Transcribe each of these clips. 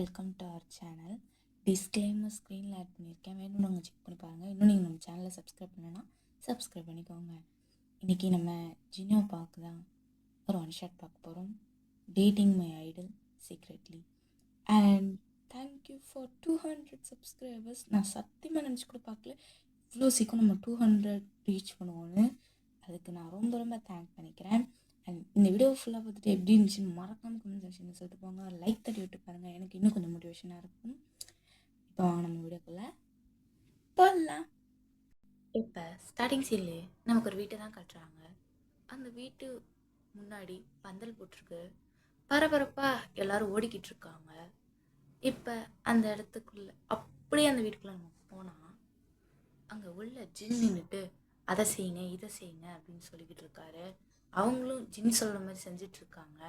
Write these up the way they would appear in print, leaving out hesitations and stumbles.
Welcome to our channel. Disclaimer ஸ்க்ரீனில் add பண்ணியிருக்கேன், வேணும் நாங்கள் செக் பண்ணி பாருங்கள். இன்னும் நீங்கள் நம்ம சேனலை சப்ஸ்கிரைப் பண்ணனா சப்ஸ்கிரைப் பண்ணிக்கோங்க. இன்றைக்கி நம்ம ஜினோ பார்க்க தான் ஒரு ஒன் ஷாட் பார்க்க போகிறோம். Dating my Idol secretly. And thank you for 200 subscribers. நான் சத்தியமாக நினச்சி கூட பார்க்கல இவ்வளோ சீக்கிரம் நம்ம 200 ரீச் பண்ணுவோன்னு. அதுக்கு நான் ரொம்ப ரொம்ப தேங்க் பண்ணிக்கிறேன். அண்ட் இந்த வீடியோ ஃபுல்லாக பார்த்துட்டு எப்படி இருந்துச்சுன்னு மறக்காமல் கமெண்ட் செக்ஷனில் சொல்லிட்டு போங்க. லைக் தட்டி விட்டு பாருங்கள், எனக்கு இன்னும் கொஞ்சம் மோட்டிவேஷனாக இருக்கும். இப்போ வாங்க நம்ம வீடியோக்குள்ளே போடலாம். இப்போ ஸ்டார்டிங் சீன்லேயே நமக்கு ஒரு வீட்டை தான் காட்டுறாங்க. அந்த வீட்டு முன்னாடி பந்தல் போட்டிருக்கு, பரபரப்பாக எல்லாரும் ஓடிக்கிட்டு இருக்காங்க. இப்போ அந்த இடத்துக்குள்ளே அப்படியே அந்த வீட்டுக்குள்ளே நம்ம போனால் அங்கே உள்ள ஜின் நின்றுட்டு அதை செய்யுங்க இதை செய்யுங்க அப்படின்னு சொல்லிக்கிட்டு இருக்காரு. அவங்களும் ஜின் சொல்கிற மாதிரி செஞ்சிட்ருக்காங்க.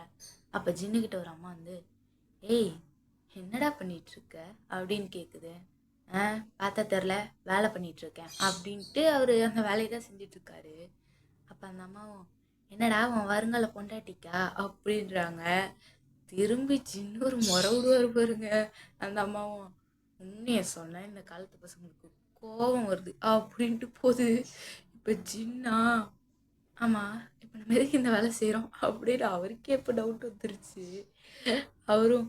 அப்போ ஜின்னுக்கிட்ட ஒரு அம்மா வந்து, ஏய் என்னடா பண்ணிகிட்ருக்க அப்படின்னு கேட்குது. பார்த்தா தெரில, வேலை பண்ணிகிட்ருக்கேன் அப்படின்ட்டு அவர் அந்த வேலையை தான் செஞ்சிட்ருக்காரு. அப்போ அந்த அம்மாவும், என்னடா அவன் வருங்கால பொண்டாட்டிக்கா அப்படின்றாங்க. திரும்பி ஜின்னு ஒரு முறை விடுவார் பாருங்க. அந்த அம்மாவும், உண்மையை சொன்னேன் இந்த காலத்து பசங்களுக்கு கோபம் வருது அப்படின்ட்டு போகுது. இப்போ ஜின்னா, ஆமாம் இப்போ நம்ம எதுக்கு இந்த வேலை செய்கிறோம் அப்படின்னு அவருக்கே இப்போ டவுட் வந்துருச்சு. அவரும்,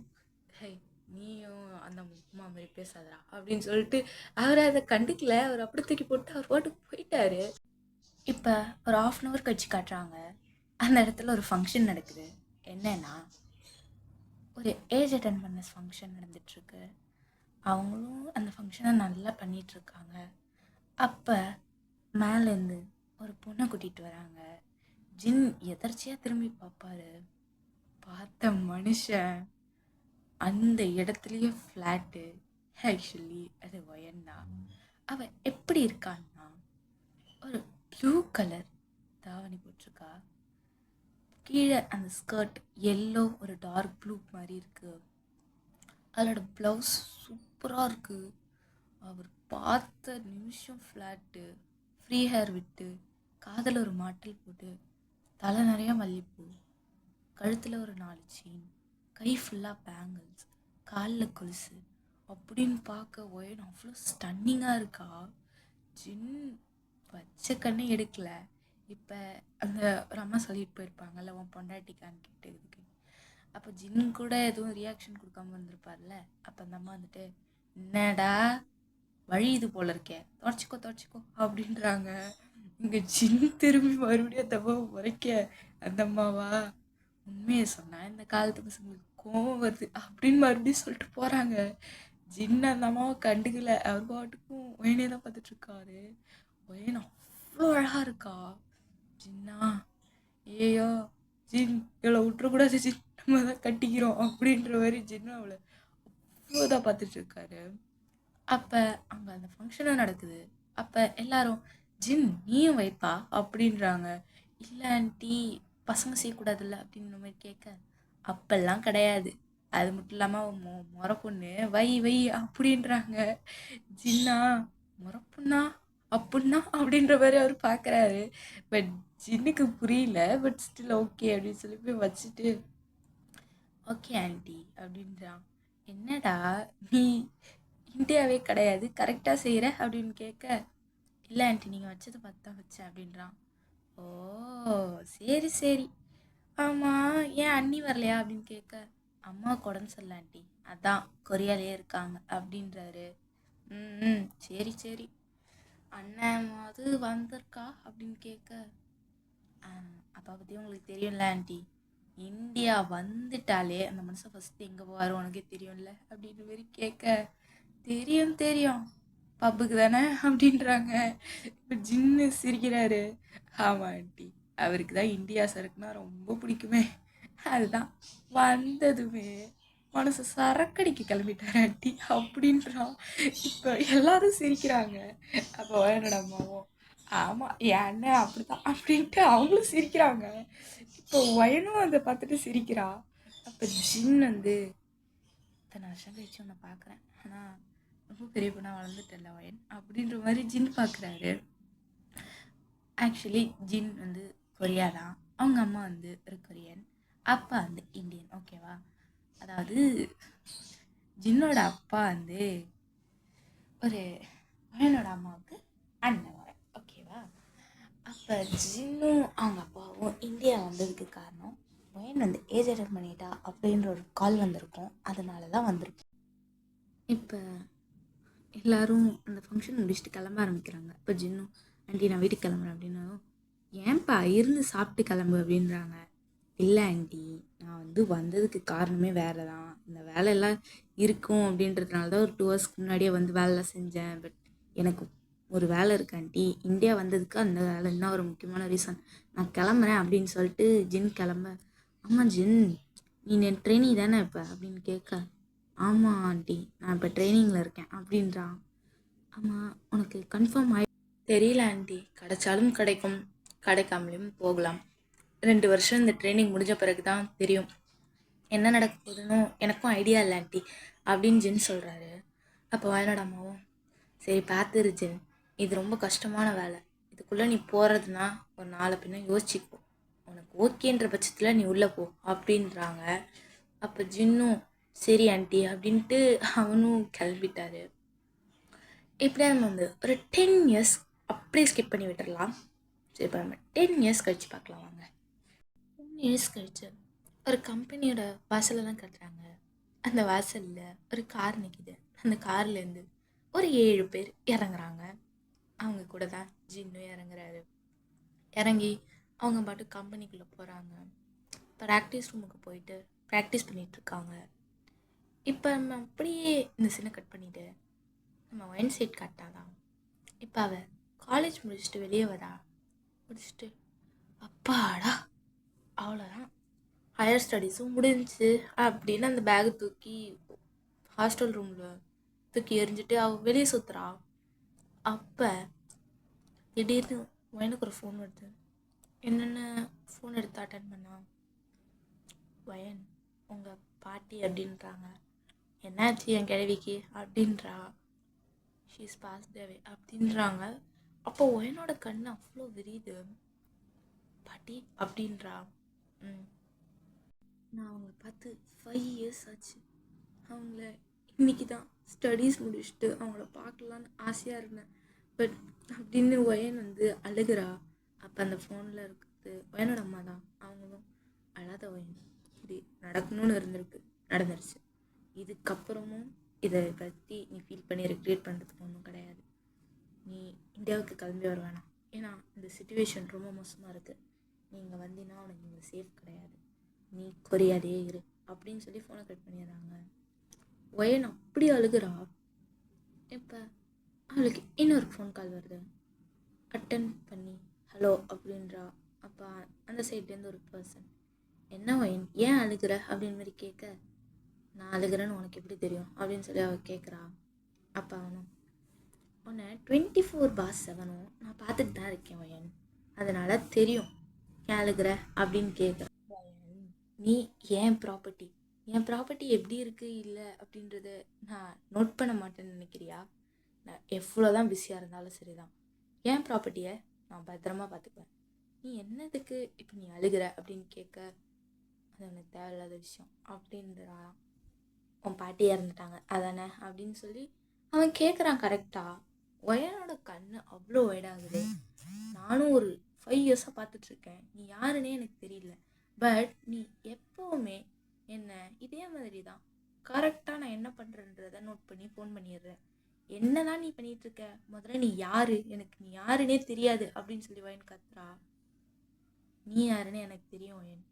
ஹை நீயும் அந்த உப்புமா மாதிரி பேசாதரா அப்படின்னு சொல்லிட்டு அவர் அதை கண்டுக்கல. அவர் அப்படி தூக்கி போட்டு அவர் பாட்டுக்கு போயிட்டாரு. இப்போ ஒரு 1/2 hour கழிச்சு காட்டுறாங்க. அந்த இடத்துல ஒரு ஃபங்க்ஷன் நடக்குது. என்னன்னா ஒரு ஏஜ் அட்டன் பண்ண ஃபங்க்ஷன் நடந்துட்டுருக்கு. அவங்களும் அந்த ஃபங்க்ஷனை நல்லா பண்ணிகிட்ருக்காங்க. அப்போ மேலேருந்து ஒரு பொண்ணை கூட்டிகிட்டு வராங்க. ஜின் எதர்ச்சியாக திரும்பி பார்ப்பாரு. பார்த்த மனுஷன் அந்த இடத்துலையே ஃப்ளாட்டு. ஆக்சுவலி அது ஒயன்னா. அவள் எப்படி இருக்கான்னா, ஒரு ப்ளூ கலர் தாவணி போட்டிருக்கா. கீழே அந்த ஸ்கர்ட் எல்லோ ஒரு டார்க் ப்ளூ மாதிரி இருக்குது. அதோட ப்ளவுஸ் சூப்பராக இருக்குது. அவர் பார்த்த நிமிஷம் ஃப்ளாட்டு, ஃப்ரீ ஹேர் விட்டு, காதில் ஒரு மாட்டல் போட்டு, தலை நிறைய மல்லிப்பூ, கழுத்தில் ஒரு 4 செயின், கை ஃபுல்லாக பேங்கிள்ஸ், காலில் கொலுசு அப்படின்னு பார்க்க ஒயன் அவ்வளோ ஸ்டன்னிங்காக இருக்கா. ஜின் பச்சை கண்ணே எடுக்கல. இப்போ அந்த ஒரு அம்மா சொல்லிட்டு போயிருப்பாங்கல்ல, உன் பொண்டாட்டிக்கான்னு கேட்டதுக்கு. அப்போ ஜின் கூட எதுவும் ரியாக்ஷன் கொடுக்காம வந்திருப்பார்ல. அப்போ அந்த அம்மா வந்துட்டு, என்னடா வழி இது போல இருக்கே, தொடச்சிக்கோ அப்படின்றாங்க. இங்கே ஜின் திரும்பி மறுபடியும் அந்த அம்மாவை முறைக்க, அந்த அம்மாவா, உண்மையை சொன்னால் இந்த காலத்து பசங்களுக்கு கோவம் வருது அப்படின்னு மறுபடியும் சொல்லிட்டு போகிறாங்க. ஜின் அந்த அம்மாவை கண்டுக்கல. அவர் பாட்டுக்கும் ஒயனே தான் பார்த்துட்ருக்காரு. ஒயன் அவ்வளோ அழகாக இருக்கா. ஜின்னா, ஏயோ ஜின் இவ்வளோ விட்டுறக்கூடாது ஜின், நம்ம தான் கட்டிக்கிறோம் அப்படின்ற மாதிரி ஜின்னு அவளை அவ்வளோதான் பார்த்துட்ருக்காரு. அப்போ அங்கே அந்த ஃபங்க்ஷனும் நடக்குது. அப்போ எல்லாரும், ஜின் நீயும் வைப்பா அப்படின்றாங்க. இல்லை ஆண்டி பசங்க செய்யக்கூடாதுல்ல அப்படின்ற மாதிரி கேட்க, அப்பெல்லாம் கிடையாது, அது மட்டும் இல்லாமல் முறை பொண்ணு வை வை அப்படின்றாங்க. ஜின்னா, முறை பொண்ணா அப்படின்னா அப்படின்ற மாதிரி அவர் பார்க்குறாரு. பட் ஜின்னுக்கு புரியல. பட் ஸ்டில் ஓகே அப்படின்னு சொல்லி போய் வச்சுட்டு, ஓகே ஆண்டி அப்படின்றான். என்னடா நீ இந்தியாவே கிடையாது கரெக்டாக செய்கிற அப்படின்னு கேட்க, இல்லை ஆண்டி நீங்கள் வச்சதை பார்த்து தான் வச்சேன் அப்படின்றான். ஓ சரி சரி, ஆமாம் ஏன் அண்ணி வரலையா அப்படின்னு கேட்க, அம்மாவுக்கு உடம்பு சரியில்லை ஆண்டி, அதான் கொரியாலே இருக்காங்க அப்படின்றாரு. ம் சரி சரி, அண்ணாவது வந்திருக்கா அப்படின்னு கேட்க, அப்பா பற்றி உங்களுக்கு தெரியும்ல ஆண்டி, இந்தியா வந்துட்டாலே அந்த மனுஷன் ஃபஸ்ட்டு எங்கே போவார் உனக்கே தெரியும்ல அப்படின்ற மாதிரி கேட்க, தெரியும் தெரியும் பப்புக்கு தானே அப்படின்றாங்க. இப்போ ஜின்னு சிரிக்கிறாரு. ஆமாம் ஆண்டி, அவருக்கு தான் இந்தியா சரக்குனா ரொம்ப பிடிக்குமே, அதுதான் வந்ததுமே மனசு சரக்கடிக்க கிளம்பிட்டார் ஆண்டி அப்படின்றான். இப்போ எல்லாரும் சிரிக்கிறாங்க. அப்போ என்னோட அம்மாவும், ஆமாம் என் அண்ணன் அப்படிதான் அப்படின்ட்டு அவங்களும் சிரிக்கிறாங்க. இப்போ வயனும் அதை பார்த்துட்டு சிரிக்கிறா. அப்போ ஜின் வந்து, இத்தனை வருஷம் கழிச்சு உன்னை பார்க்குறேன், ஆனால் ரொம்ப பெரிய பொண்ணாக வளர்ந்துட்டல வயன் அப்படின்ற மாதிரி ஜின் பார்க்குறாரு. ஆக்சுவலி ஜின் வந்து கொரியா தான், அவங்க அம்மா வந்து ஒரு கொரியன், அப்பா வந்து இந்தியன். ஓகேவா, அதாவது ஜின்னோட அப்பா வந்து ஒரு பையனோட அம்மாவுக்கு அண்ணன் வர ஓகேவா. அப்போ ஜின்னும் அவங்க அப்பாவும் இந்தியா வந்ததுக்கு காரணம் பையன் வந்து ஏஜ் அட்டன் பண்ணிட்டா அப்படின்ற ஒரு கால் வந்திருக்கும், அதனால தான் வந்திருக்கும். இப்போ எல்லாரும் அந்த ஃபங்க்ஷன் முடிச்சுட்டு கிளம்ப ஆரம்பிக்கிறாங்க. இப்போ ஜின்னும் ஆண்டி நான் வீட்டுக்கு கிளம்புறேன் அப்படின்னாலும் ஏன்பா இருந்து சாப்பிட்டு கிளம்பு அப்படின்றாங்க. இல்லை ஆண்டி நான் வந்து வந்ததுக்கு காரணமே வேலை தான், இந்த வேலையெல்லாம் இருக்கும் அப்படின்றதுனால தான் ஒரு 2 ஹவர்ஸ்க்கு முன்னாடியே வந்து வேலைலாம் செஞ்சேன். பட் எனக்கு ஒரு வேலை இருக்கு ஆண்டி, இந்தியா வந்ததுக்கு அந்த வேலை இன்னும் ஒரு முக்கியமான ரீசன், நான் கிளம்புறேன் அப்படின்னு சொல்லிட்டு ஜின் கிளம்ப. ஆமாம் ஜின் நீ ட்ரைனிங் தானே இப்போ அப்படின்னு கேட்க. ஆமாம் ஆண்டி நான் இப்போ ட்ரைனிங்கில் இருக்கேன் அப்படின்றான். ஆமாம் உனக்கு கன்ஃபார்ம் தெரியல ஆண்டி, கிடைச்சாலும் கிடைக்கும், கிடைக்காமலையும் போகலாம். 2 வருஷம் இந்த ட்ரைனிங் முடிஞ்ச பிறகு தான் தெரியும் என்ன நடக்க போகுதுன்னு, எனக்கும் ஐடியா இல்லை ஆண்டி அப்படின்னு ஜின் சொல்கிறாரு. அப்போ வயநாடு அம்மாவும் சரி பார்த்துரு ஜின், இது ரொம்ப கஷ்டமான வேலை, இதுக்குள்ளே நீ போகிறதுனா ஒரு நாளை பின்ன யோசிச்சுக்கோ, உனக்கு ஓகேன்ற பட்சத்தில் நீ உள்ளே போ அப்படின்றாங்க. அப்போ ஜின்னும் சரி ஆண்டி அப்படின்ட்டு அவனும் கிளம்பிட்டாரு. இப்படியே நம்ம வந்து ஒரு 10 இயர்ஸ் அப்படியே ஸ்கிப் பண்ணி விட்டுடலாம். சரி இப்போ நம்ம 10 இயர்ஸ் கழித்து பார்க்கலாம் வாங்க. 10 இயர்ஸ் கழிச்சு ஒரு கம்பெனியோட வாசலெல்லாம் கட்டுறாங்க. அந்த வாசலில் ஒரு கார் நிற்கிது. அந்த கார்லேருந்து ஒரு 7 பேர் இறங்குறாங்க. அவங்க கூட தான் ஜின்னும் இறங்குறாரு. இறங்கி அவங்க பாட்டு கம்பெனிக்குள்ளே போகிறாங்க. ப்ராக்டிஸ் ரூமுக்கு போயிட்டு ப்ராக்டிஸ் பண்ணிகிட்ருக்காங்க. இப்போ நம்ம அப்படியே இந்த சீனை கட் பண்ணிவிட்டு நம்ம மைண்ட் செட் கட்டாதான். இப்போ அவள் காலேஜ் முடிச்சுட்டு வெளியே வரா. முடிச்சுட்டு அப்பாடா அவ்வளோதான் ஹையர் ஸ்டடீஸும் முடிஞ்சிச்சு அப்படின்னு அந்த பேக்கை தூக்கி ஹாஸ்டல் ரூமில் தூக்கி எறிஞ்சிட்டு அவள் வெளியே சுற்றுறா. அப்போ திடீர்னு வயனுக்கு ஒரு ஃபோன் வருது. என்னென்ன ஃபோன் எடுத்து அட்டன் பண்ணா. வயன் உங்கள் பாட்டி அப்படின்றாங்க. என்னாச்சு என் கிழவிக்கு அப்படின்றா. ஷீஸ் பாஸ்ட் அவே அப்படின்றாங்க. அப்போ வயனோட கண்ணு அவ்வளோ விரியுது. பாட்டி அப்படின்றா. நான் அவங்கள பார்த்து 5 இயர்ஸ் ஆச்சு. அவங்கள இன்னைக்கு தான் ஸ்டடீஸ் முடிச்சுட்டு அவங்கள பார்க்கலான்னு ஆசையாக இருந்தேன். பட் அப்படின்னு வயன் வந்து அழுகிறா. அப்போ அந்த ஃபோனில் இருக்குது வயனோட அம்மா தான். அவங்களும் அழாத வயன், இது நடக்கணும்னு இருந்திருக்கு, நடந்துருச்சு. இதுக்கப்புறமும் இதை பற்றி நீ ஃபீல் பண்ணி ரெக்ரியேட் பண்ணுறதுக்கு ஒன்றும் கிடையாது. நீ இந்தியாவுக்கு கிளம்பி வர வேணாம், ஏன்னா இந்த சுச்சுவேஷன் ரொம்ப மோசமாக இருக்குது. நீங்கள் வந்தீங்கன்னா உனக்கு இங்கே சேஃப் கிடையாது, நீ கொரியாதே இரு அப்படின்னு சொல்லி ஃபோனை கட் பண்ணிடுறாங்க. வயன் அப்படி அழுகிறா. இப்போ அவளுக்கு இன்னொரு ஃபோன் கால் வருது. அட்டன் பண்ணி ஹலோ அப்படின்றா. அப்போ அந்த சைட்லேருந்து ஒரு பர்சன், என்ன வயன் ஏன் அழுகிற அப்படின்னு மாதிரி கேட்க, நான் அழுகிறேன்னு உனக்கு எப்படி தெரியும் அப்படின்னு சொல்லி அவள் கேட்குறா. அப்போ அவனும் உன்னை 24/7 நான் பார்த்துட்டு தான் இருக்கேன் வயன், அதனால தெரியும் ஏன் அழுகிற அப்படின்னு கேட்குறேன். நீ என் ப்ராப்பர்ட்டி எப்படி இருக்குது இல்லை அப்படின்றத நான் நோட் பண்ண மாட்டேன்னு நினைக்கிறியா? நான் எவ்வளோதான் பிஸியாக இருந்தாலும் சரி தான், என் ப்ராப்பர்ட்டியை நான் பத்திரமா பார்த்துக்குவேன். நீ என்னதுக்கு இப்போ நீ அழுகிற அப்படின்னு கேட்க, அது எனக்கு தேவையில்லாத விஷயம் அப்படின்றா. உன் பாட்டி இறந்துட்டாங்க அதானே அப்படின்னு சொல்லி அவன் கேட்குறான். கரெக்டாக ஒயனோட கண்ணு அவ்வளோ வைடாகுது. நானும் ஒரு 5 இயர்ஸாக பார்த்துட்ருக்கேன், நீ யாருன்னே எனக்கு தெரியல. பட் நீ எப்போவுமே என்ன இதே மாதிரி தான் கரெக்டாக நான் என்ன பண்ணுறேன்றதை நோட் பண்ணி ஃபோன் பண்ணிடுறேன். என்ன தான் நீ பண்ணிகிட்ருக்க, முதல்ல நீ யார், எனக்கு நீ யாருன்னே தெரியாது அப்படின்னு சொல்லி வயன் கத்துறா. நீ யாருன்னு எனக்கு தெரியும் வயன்,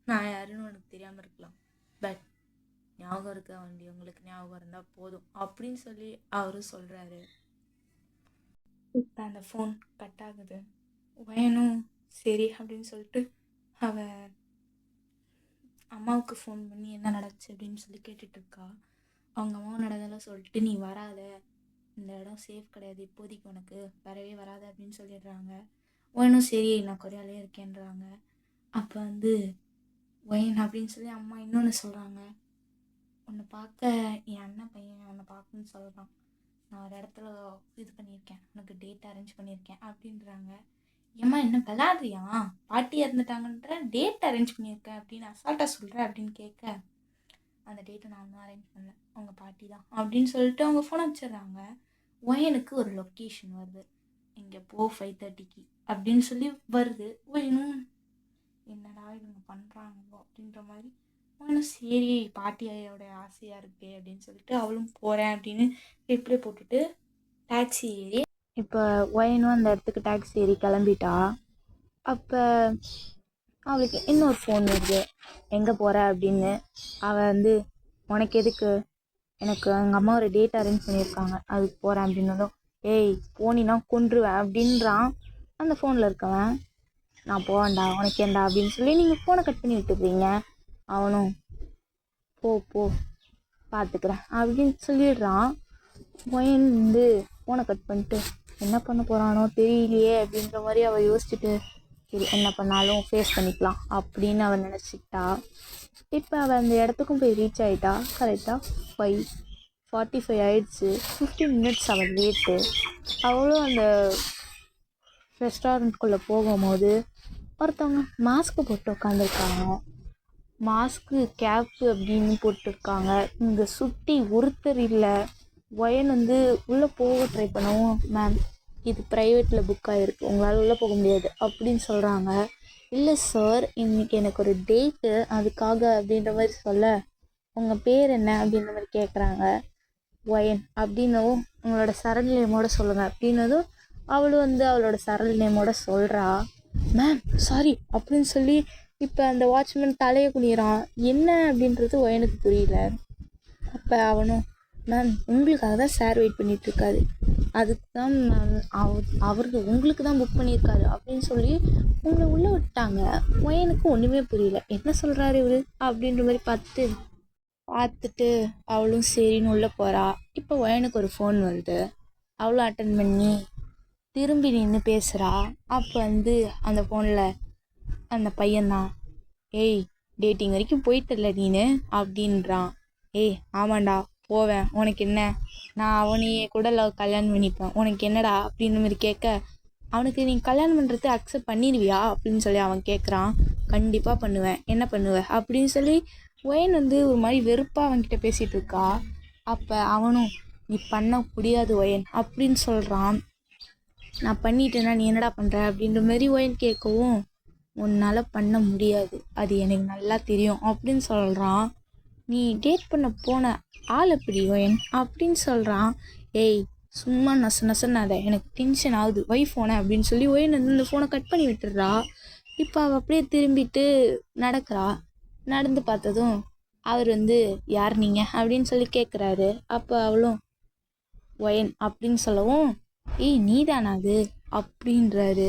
நான் யாருன்னு உனக்கு தெரியாமல் இருக்கலாம், பட் ஞாபகம் இருக்க வேண்டிய உங்களுக்கு ஞாபகம் இருந்தால் போதும் அப்படின்னு சொல்லி அவரும் சொல்கிறாரு. இப்போ அந்த ஃபோன் கட் ஆகுது. வயனும் சரி அப்படின்னு சொல்லிட்டு அவள் அம்மாவுக்கு ஃபோன் பண்ணி என்ன நடந்துச்சு அப்படின்னு சொல்லி கேட்டுட்ருக்கா. அவங்க அம்மாவும் நடந்ததெல்லாம் சொல்லிட்டு நீ வராத, இந்த இடம் சேஃப் கிடையாது இப்போதைக்கு, உனக்கு வரவே வராத அப்படின்னு சொல்லிடுறாங்க. வயனும் சரி நான் கொரியாலே இருக்கேன்றாங்க. அப்போ வந்து வயன் அப்படின்னு சொல்லி அம்மா இன்னொன்று சொல்கிறாங்க, உன்னை பார்க்க என் அண்ணன் பையன் உன்னை பார்க்கணுன்னு சொல்கிறான், நான் ஒரு இடத்துல இது பண்ணியிருக்கேன், உனக்கு டேட் அரேஞ்ச் பண்ணியிருக்கேன் அப்படின்றாங்க. ஏம்மா என்ன விளாடுறியா, பாட்டி இறந்துட்டாங்கன்ற டேட் அரேஞ்ச் பண்ணியிருக்கேன் அப்படின்னு அசால்ட்டாக சொல்கிறேன் அப்படின்னு கேட்க, அந்த டேட்டை நான் தான் அரேஞ்ச் பண்ணல, அவங்க பாட்டி தான் அப்படின்னு சொல்லிட்டு அவங்க ஃபோன் வச்சிடுறாங்க. ஒயனுக்கு ஒரு லொக்கேஷன் வருது, இங்கே போ 5:30க்கு அப்படின்னு சொல்லி வருது. ஒயனும் என்னடா இவங்க பண்ணுறாங்களோ அப்படின்ற மாதிரி, ஒயனும் சரி பாட்டியோட ஆசையாக இருக்கே அப்படின்னு சொல்லிட்டு அவளும் போகிறேன் அப்படின்னு ரிப்ளை போட்டுட்டு டாக்ஸி ஏறி, இப்போ ஒயனும் அந்த இடத்துக்கு டாக்ஸி ஏறி கிளம்பிட்டா. அப்போ அவளுக்கு இன்னொரு ஃபோன் வருது, எங்கே போகிற அப்படின்னு. அவள் வந்து உனக்கு எதுக்கு, எனக்கு எங்கள் அம்மா ஒரு டேட் அரேஞ்ச் பண்ணியிருக்காங்க அதுக்கு போகிறேன் அப்படின்னதும், ஏய் போனினா கொன்றுவேன் அப்படின்றான் அந்த ஃபோனில் இருக்கவன். நான் போவேன்டா உனக்கு ஏன்டா அப்படின்னு சொல்லி நீங்கள் ஃபோனை கட் பண்ணி விட்டுடுறீங்க. அவனும் போ போ பார்த்துக்கிறேன் அப்படின்னு சொல்லிடுறான். மொயன் வந்து ஃபோனை கட் பண்ணிட்டு என்ன பண்ண போகிறானோ தெரியலையே அப்படின்ற மாதிரி அவள் யோசிச்சுட்டு, சரி என்ன பண்ணாலும் ஃபேஸ் பண்ணிக்கலாம் அப்படின்னு அவள் நினச்சிக்கிட்டா. இப்போ அவள் அந்த இடத்துக்கும் போய் ரீச் ஆகிட்டா. கரெக்டாக 5:45 ஆயிடுச்சு. 15 மினிட்ஸ் அவள் லேட்டு. அவளும் அந்த ரெஸ்டாரண்ட்குள்ளே போகும்போது ஒருத்தவங்க மாஸ்க்கு போட்டு உட்காந்துருக்காங்க. மாஸ்க்கு கேப்பு அப்படின்னு போட்டிருக்காங்க. இங்கே சுற்றி ஒருத்தர் இல்லை. ஒயன் வந்து உள்ளே போக ட்ரை பண்ணவும், மேம் இது ப்ரைவேட்டில் புக் ஆகிருக்கு, உங்களால் உள்ளே போக முடியாது அப்படின்னு சொல்கிறாங்க. இல்லை சார், இன்றைக்கி எனக்கு ஒரு டேட்டு அதுக்காக அப்படின்ற மாதிரி சொல்ல, உங்கள் பேர் என்ன அப்படின்ற மாதிரி கேட்குறாங்க. ஒயன் அப்படின்னவும், உங்களோட சரல் நேமோட சொல்லுங்கள் அப்படின்னதும் அவளும் வந்து அவளோட சரல் நேமோட சொல்கிறா. மேம் சாரி அப்படின்னு சொல்லி இப்போ அந்த வாட்ச்மேன் தலையை குனிறான். என்ன அப்படின்றது ஒயனுக்கு புரியல. அப்போ அவனும், மேம் உங்களுக்காக தான் சார் வெயிட் பண்ணிகிட்ருக்காரு, அதுக்கு தான் மேம் அவர் உங்களுக்கு தான் புக் பண்ணியிருக்காரு அப்படின்னு சொல்லி உங்களை உள்ளே விட்டாங்க. ஒயனுக்கு ஒன்றுமே புரியல, என்ன சொல்கிறாரு இவர் அப்படின்ற மாதிரி பார்த்துட்டு அவளும் சரின்னு உள்ளே போகிறா. இப்போ ஒயனுக்கு ஒரு ஃபோன் வருது. அவளும் அட்டன் பண்ணி திரும்பி நின்று பேசுகிறா. அப்போ வந்து அந்த ஃபோனில் அந்த பையன்தான், ஏய் டேட்டிங் வரைக்கும் போயிட்டல நீனு அப்படின்றான். ஏய் ஆமாண்டா போவேன், உனக்கு என்ன, நான் அவனையே கூட கல்யாணம் பண்ணிப்பேன், உனக்கு என்னடா அப்படின்ற மாதிரி கேட்க, அவனுக்கு நீ கல்யாணம் பண்ணுறது அக்செப்ட் பண்ணிடுவியா அப்படின்னு சொல்லி அவன் கேட்குறான். கண்டிப்பாக பண்ணுவேன், என்ன பண்ணுவேன் அப்படின்னு சொல்லி ஒயன் வந்து ஒரு மாதிரி வெறுப்பாக அவன்கிட்ட பேசிகிட்டு இருக்கா. அப்போ அவனும், நீ பண்ண முடியாது ஒயன் அப்படின்னு சொல்கிறான். நான் பண்ணிட்டேன்னா நீ என்னடா பண்ணுற அப்படின்ற மாதிரி ஒயன் கேட்கவும், உன்னால் பண்ண முடியாது, அது எனக்கு நல்லா தெரியும் அப்படின்னு சொல்கிறான். நீ டேட் பண்ண போன ஆள் எப்படி ஒயன் அப்படின்னு சொல்கிறான். ஏய் சும்மா நசனாத, எனக்கு டென்ஷன் ஆகுது, வை ஃபோனை அப்படின்னு சொல்லி ஒயன் வந்து இந்த ஃபோனை கட் பண்ணி விட்டுடுறா. இப்போ அவள் அப்படியே திரும்பிட்டு நடக்கிறா. நடந்து பார்த்ததும் அவர் வந்து, யார் நீங்கள் அப்படின்னு சொல்லி கேட்குறாரு. அப்போ அவளும் ஒயன் அப்படின்னு சொல்லவும், ஏய் நீ தானா அது அப்படின்றாரு.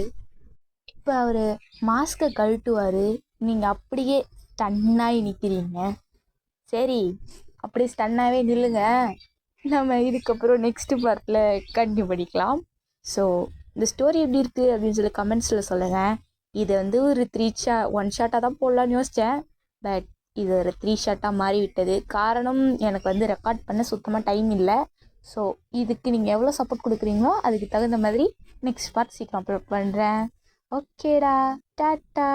இப்போ அவர் மாஸ்கை கழட்டுவார். நீங்கள் அப்படியே ஸ்டன்னாகி நிற்கிறீங்க. சரி அப்படியே ஸ்டன்னாகவே நில்லுங்க, நம்ம இதுக்கப்புறம் நெக்ஸ்ட் பார்ட்டில் கண்டினியூ பண்ணிக்கலாம். ஸோ இந்த ஸ்டோரி எப்படி இருக்குது அப்படின்னு சொல்லி கமெண்ட்ஸில் சொல்லுங்கள். இதை வந்து ஒரு 1 ஷாட்டாக தான் போடலான்னு யோசித்தேன், பட் இது ஒரு 3 ஷாட்டாக மாறிவிட்டது. காரணம் எனக்கு வந்து ரெக்கார்ட் பண்ண சுத்தமாக டைம் இல்லை. ஸோ இதுக்கு நீங்கள் எவ்வளோ சப்போர்ட் கொடுக்குறீங்களோ அதுக்கு தகுந்த மாதிரி நெக்ஸ்ட் பார்ட் சீக்கிரம் அப்லோட் பண்ணுறேன். ஓகேடா, டாட்டா.